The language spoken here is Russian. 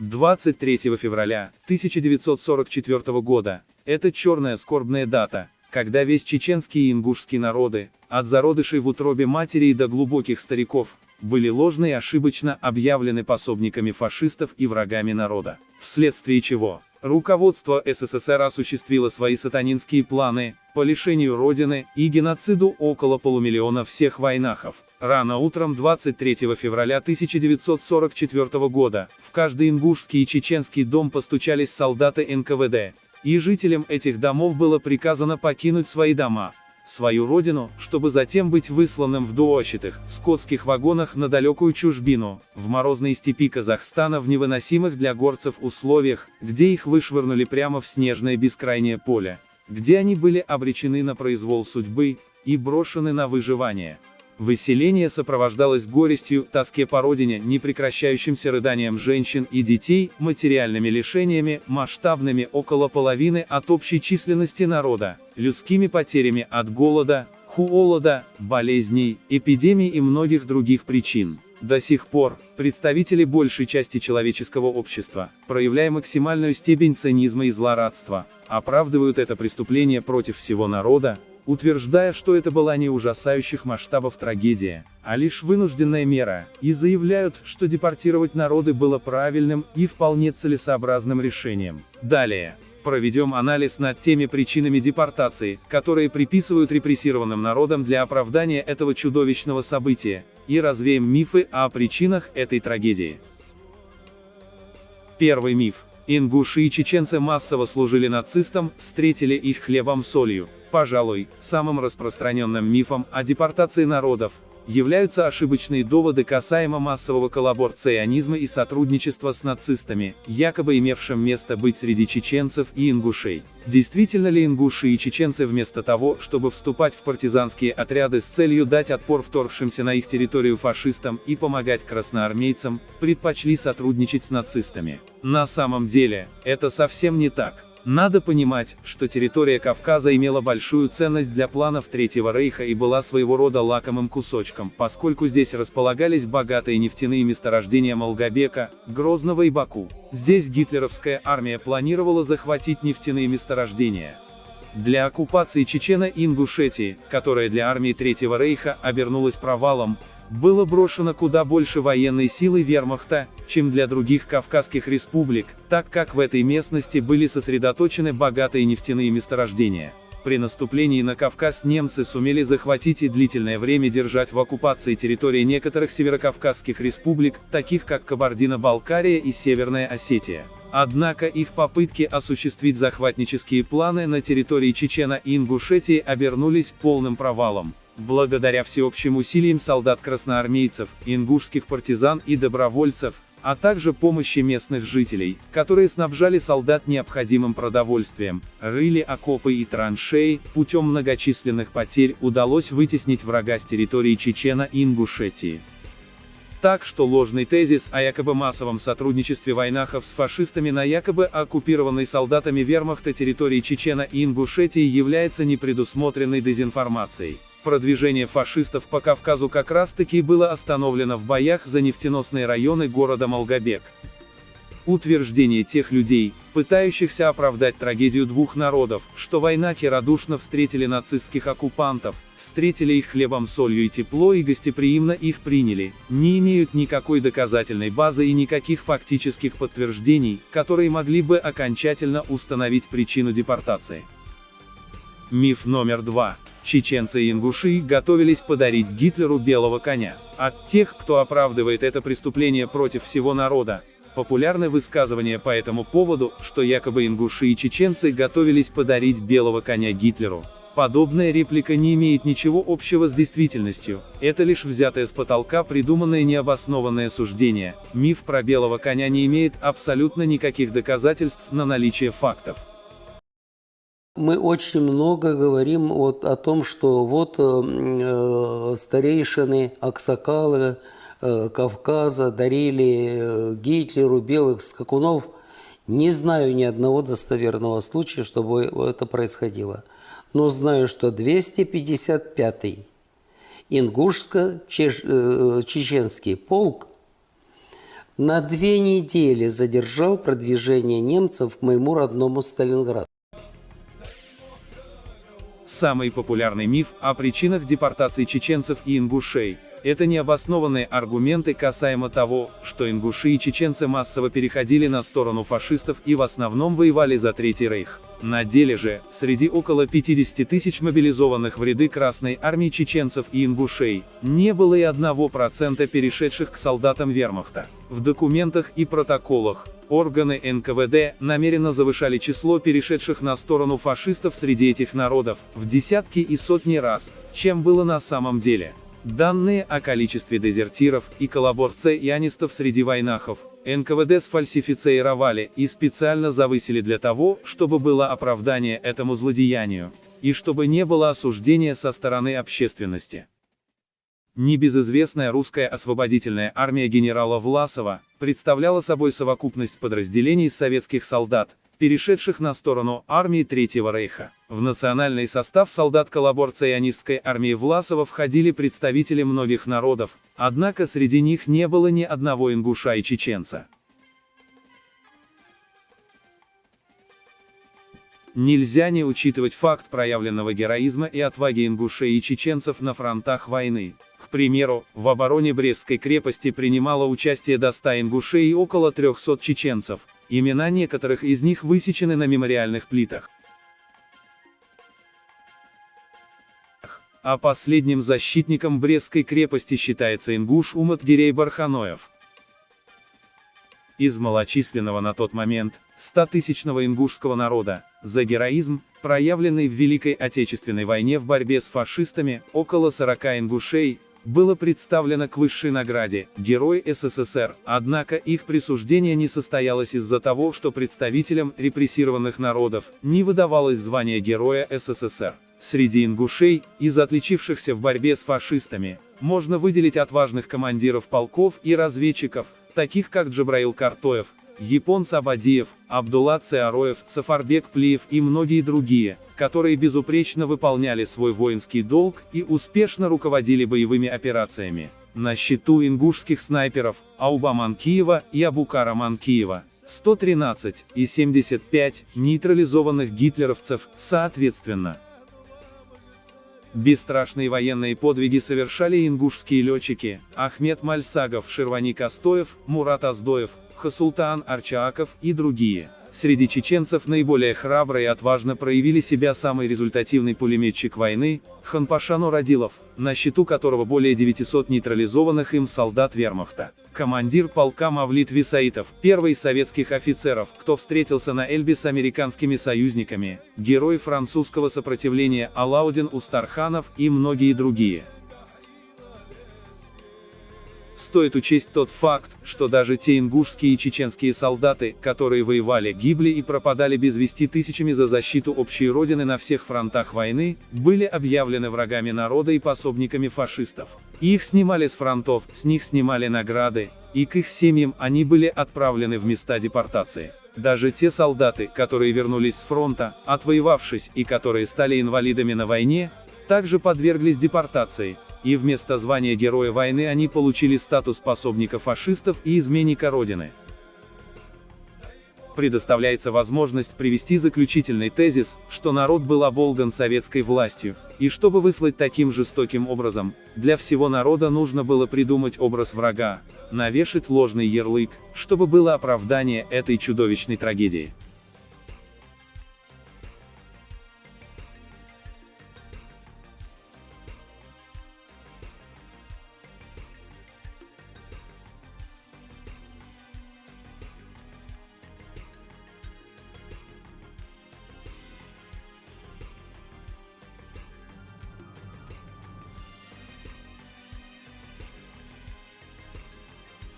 23 февраля 1944 года – это черная скорбная дата, когда весь чеченский и ингушский народы, от зародышей в утробе матери и до глубоких стариков, были ложно и ошибочно объявлены пособниками фашистов и врагами народа, вследствие чего руководство СССР осуществило свои сатанинские планы по лишению Родины и геноциду около полумиллиона всех войнахов. Рано утром 23 февраля 1944 года в каждый ингушский и чеченский дом постучались солдаты НКВД, и жителям этих домов было приказано покинуть свои дома, свою родину, чтобы затем быть высланным в дуочатых, скотских вагонах на далекую чужбину, в морозные степи Казахстана в невыносимых для горцев условиях, где их вышвырнули прямо в снежное бескрайнее поле, где они были обречены на произвол судьбы и брошены на выживание. Выселение сопровождалось горестью, тоске по родине, непрекращающимся рыданием женщин и детей, материальными лишениями, масштабными около половины от общей численности народа, людскими потерями от голода, холода, болезней, эпидемий и многих других причин. До сих пор представители большей части человеческого общества, проявляя максимальную степень цинизма и злорадства, оправдывают это преступление против всего народа, утверждая, что это была не ужасающих масштабов трагедия, а лишь вынужденная мера, и заявляют, что депортировать народы было правильным и вполне целесообразным решением. Далее проведем анализ над теми причинами депортации, которые приписывают репрессированным народам для оправдания этого чудовищного события, и развеем мифы о причинах этой трагедии. Первый миф. Ингуши и чеченцы массово служили нацистам, встретили их хлебом-солью. Пожалуй, самым распространенным мифом о депортации народов являются ошибочные доводы касаемо массового коллаборационизма и сотрудничества с нацистами, якобы имевшим место быть среди чеченцев и ингушей. Действительно ли ингуши и чеченцы вместо того, чтобы вступать в партизанские отряды с целью дать отпор вторгшимся на их территорию фашистам и помогать красноармейцам, предпочли сотрудничать с нацистами? На самом деле, это совсем не так. Надо понимать, что территория Кавказа имела большую ценность для планов Третьего Рейха и была своего рода лакомым кусочком, поскольку здесь располагались богатые нефтяные месторождения Малгобека, Грозного и Баку. Здесь гитлеровская армия планировала захватить нефтяные месторождения. Для оккупации Чечено-Ингушетии, которая для армии Третьего Рейха обернулась провалом, было брошено куда больше военной силы вермахта, чем для других кавказских республик, так как в этой местности были сосредоточены богатые нефтяные месторождения. При наступлении на Кавказ немцы сумели захватить и длительное время держать в оккупации территории некоторых северокавказских республик, таких как Кабардино-Балкария и Северная Осетия. Однако их попытки осуществить захватнические планы на территории Чечено-Ингушетии обернулись полным провалом. Благодаря всеобщим усилиям солдат-красноармейцев, ингушских партизан и добровольцев, а также помощи местных жителей, которые снабжали солдат необходимым продовольствием, рыли окопы и траншеи, путем многочисленных потерь удалось вытеснить врага с территории Чечено-Ингушетии. Так что ложный тезис о якобы массовом сотрудничестве войнахов с фашистами на якобы оккупированной солдатами вермахта территории Чечено-Ингушетии является непредусмотренной дезинформацией. Продвижение фашистов по Кавказу как раз-таки было остановлено в боях за нефтеносные районы города Малгобек. Утверждение тех людей, пытающихся оправдать трагедию двух народов, что войнахи радушно встретили нацистских оккупантов, встретили их хлебом, солью и тепло и гостеприимно их приняли, не имеют никакой доказательной базы и никаких фактических подтверждений, которые могли бы окончательно установить причину депортации. Миф номер 2. Чеченцы и ингуши готовились подарить Гитлеру белого коня. От тех, кто оправдывает это преступление против всего народа, популярны высказывания по этому поводу, что якобы ингуши и чеченцы готовились подарить белого коня Гитлеру. Подобная реплика не имеет ничего общего с действительностью, это лишь взятое с потолка придуманное необоснованное суждение. Миф про белого коня не имеет абсолютно никаких доказательств на наличие фактов. Мы очень много говорим о том, что вот старейшины, аксакалы Кавказа дарили Гитлеру белых скакунов. Не знаю ни одного достоверного случая, чтобы это происходило. Но знаю, что 255-й ингушско-чеченский полк на 2 недели задержал продвижение немцев к моему родному Сталинграду. Самый популярный миф о причинах депортации чеченцев и ингушей – это необоснованные аргументы касаемо того, что ингуши и чеченцы массово переходили на сторону фашистов и в основном воевали за Третий Рейх. На деле же, среди около 50 тысяч мобилизованных в ряды Красной Армии чеченцев и ингушей, не было и 1% перешедших к солдатам вермахта. В документах и протоколах органы НКВД намеренно завышали число перешедших на сторону фашистов среди этих народов в десятки и сотни раз, чем было на самом деле. Данные о количестве дезертиров и коллаборационистов среди войнахов НКВД сфальсифицировали и специально завысили для того, чтобы было оправдание этому злодеянию, и чтобы не было осуждения со стороны общественности. Небезызвестная русская освободительная армия генерала Власова представляла собой совокупность подразделений советских солдат, перешедших на сторону армии Третьего Рейха. В национальный состав солдат коллаборационистской армии Власова входили представители многих народов, однако среди них не было ни одного ингуша и чеченца. Нельзя не учитывать факт проявленного героизма и отваги ингушей и чеченцев на фронтах войны. К примеру, в обороне Брестской крепости принимало участие до 100 ингушей и около 300 чеченцев, имена некоторых из них высечены на мемориальных плитах. А последним защитником Брестской крепости считается ингуш Умат-Гирей Барханоев. Из малочисленного на тот момент 100-тысячного ингушского народа, за героизм, проявленный в Великой Отечественной войне в борьбе с фашистами, около 40 ингушей было представлено к высшей награде «Герой СССР», однако их присуждение не состоялось из-за того, что представителям репрессированных народов не выдавалось звание Героя СССР. Среди ингушей, из отличившихся в борьбе с фашистами, можно выделить отважных командиров полков и разведчиков, таких как Джабраил Картоев, Япон Сабадиев, Абдулла Циароев, Сафарбек Плиев и многие другие, которые безупречно выполняли свой воинский долг и успешно руководили боевыми операциями. На счету ингушских снайперов Ауба Манкиева и Абукара Манкиева 113 и 75 нейтрализованных гитлеровцев, соответственно. Бесстрашные военные подвиги совершали ингушские летчики Ахмед Мальсагов, Ширвани Костоев, Мурат Аздоев, Хасултан Арчааков и другие. Среди чеченцев наиболее храбро и отважно проявили себя самый результативный пулеметчик войны Ханпаша Нурадилов, на счету которого более 900 нейтрализованных им солдат вермахта. Командир полка Мавлид Висаитов, первый из советских офицеров, кто встретился на Эльбе с американскими союзниками, герой французского сопротивления Алаудин Устарханов и многие другие. Стоит учесть тот факт, что даже те ингушские и чеченские солдаты, которые воевали, гибли и пропадали без вести тысячами за защиту общей родины на всех фронтах войны, были объявлены врагами народа и пособниками фашистов. Их снимали с фронтов, с них снимали награды, и к их семьям они были отправлены в места депортации. Даже те солдаты, которые вернулись с фронта, отвоевавшись, и которые стали инвалидами на войне, также подверглись депортации, и вместо звания Героя войны они получили статус пособника фашистов и изменника Родины. Предоставляется возможность привести заключительный тезис, что народ был оболган советской властью, и чтобы выслать таким жестоким образом, для всего народа нужно было придумать образ врага, навешать ложный ярлык, чтобы было оправдание этой чудовищной трагедии.